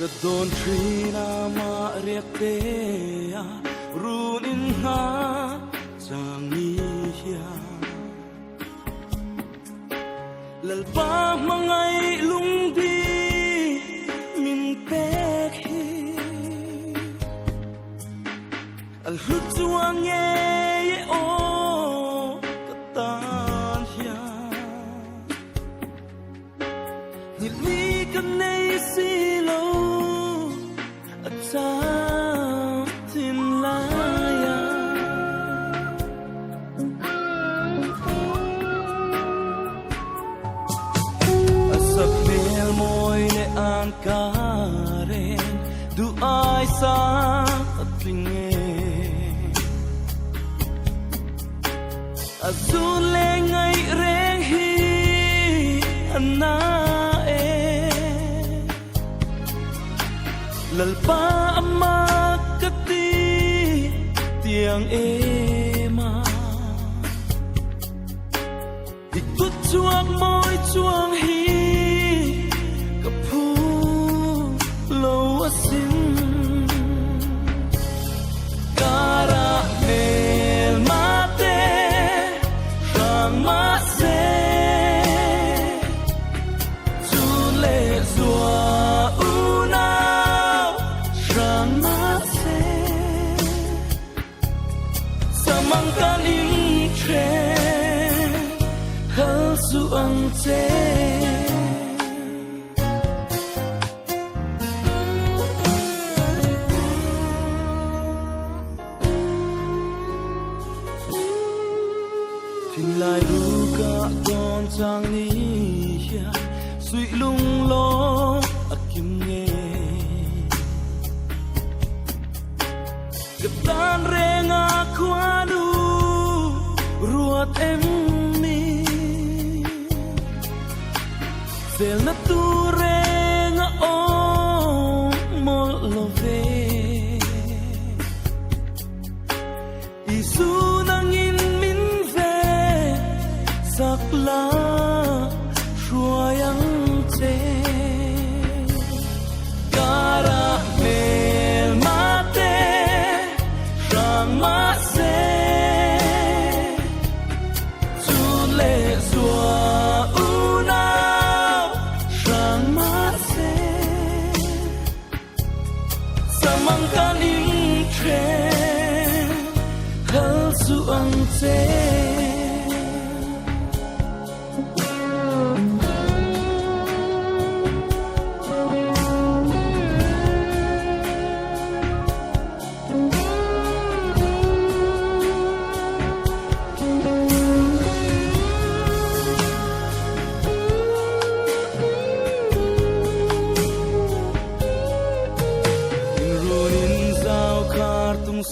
Kadon trina ma riakte a runin ha changi hiya lalpa mangai lungdi min pek hi al hutsuang ye o katan hiya nili kan nei silo sa tin laya asap mel moy le ang karen du ai sa atlinge azul le ngai reng hi ana lalpa ama kati tiang ema ikut chuak moi chuang hi kapu lo asin kara mel mate sang ma se chule zua mangkan in tren hal su ang te tin lai ru ka don chang ni ya sui lung lo akim nge ketan renga kwanu ruat em mi sel na tu renga o mol lo ve isu nang in min ve sakla shuayang te kara mel mate sang ma se chule zua unao sang ma se samang kan in tren hal su ang te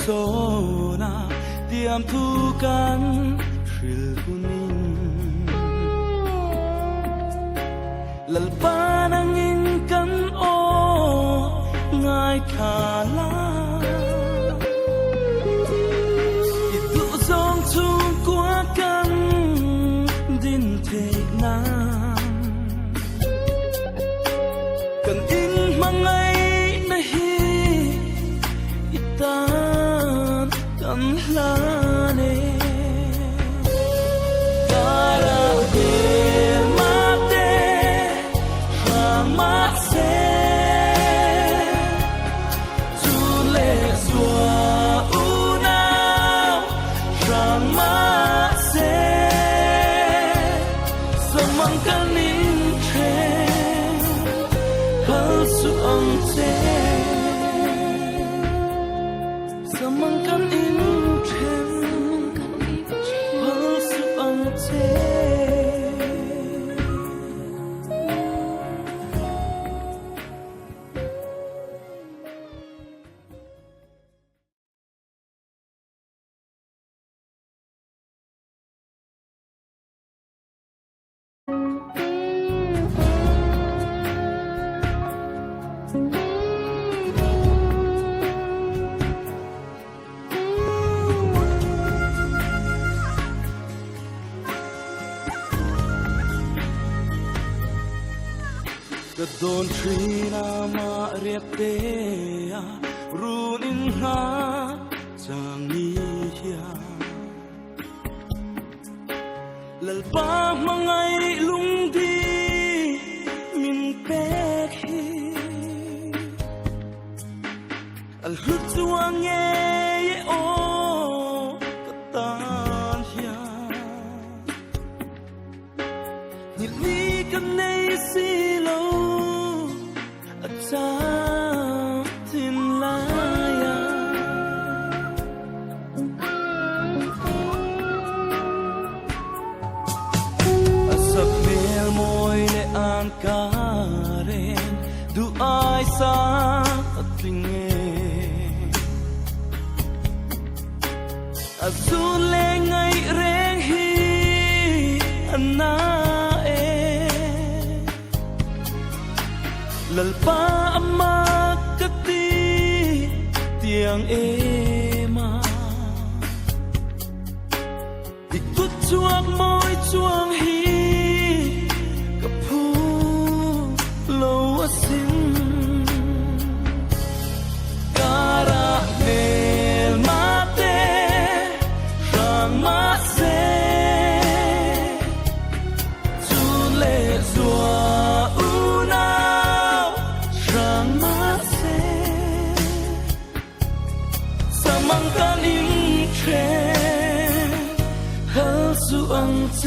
sona diam thu kan thil kunin lalpa nang in kan o ngai khala itu zong chung kwa kan din the nam kan in mangai na hi ita kan lane kara mel mate sang ma se chule zua unao sang ma se samang kan in tren hal su ang te samang kan in ก็โดนทรีนามาเรียบเตียรู้นินหาจางนี้ยาลัลปามังไงลุงดีมินเปกฮีอัลฮุดจวงเย่โอกตานยานิลีกันในสีโลอาจารย์ทินลายาสักเมลมอยเลอันการเรนดูไอซาตัดลิงเอสูนเลงไงเรงฮีอันนาเอลัลปาอามากตีเตียงเอมาอีกตุดจวงมอยจวงฮีกับผู้โลวสินการะเนลมาเตมาเซจูเลซัวอูนาวรังมาเซสมังกันอิงเทรฮัลสุอังเจ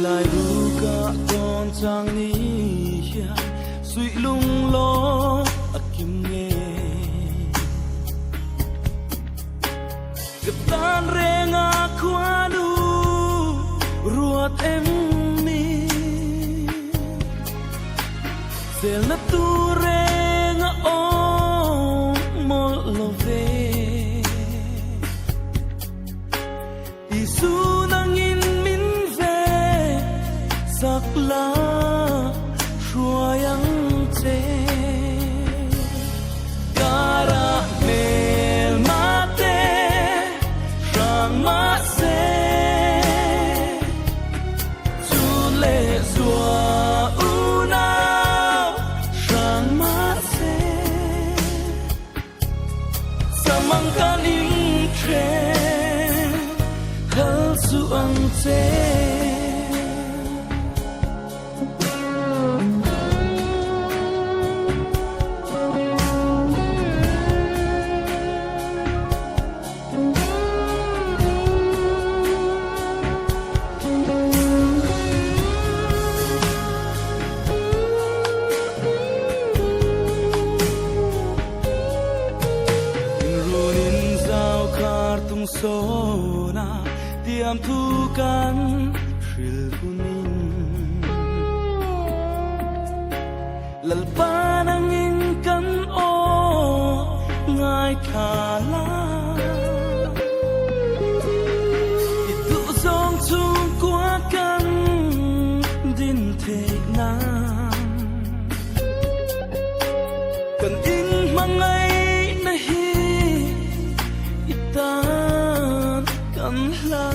ลายรู้กะตอนจางนี้ยาสุยลุงโลอากิมเงกับตานเรงอาควาดูรัวเต็มมีเซลนัตูเรงอาโอมอลโลเวอีสูนังอินสักลาชัวยังเจการะเมลมาเตรังมาเซจูเลซัวอูนาวรังมาเซสมังกันอิงเทรฮัลสุอังเจโซนาเตรียมทุกันชิลกุนินลัลปานังอินกันโอง่ายขาลาอิตุซองทุงกว่ากันดินเทน้ำกันอินมังไงนะฮีอิตากันลา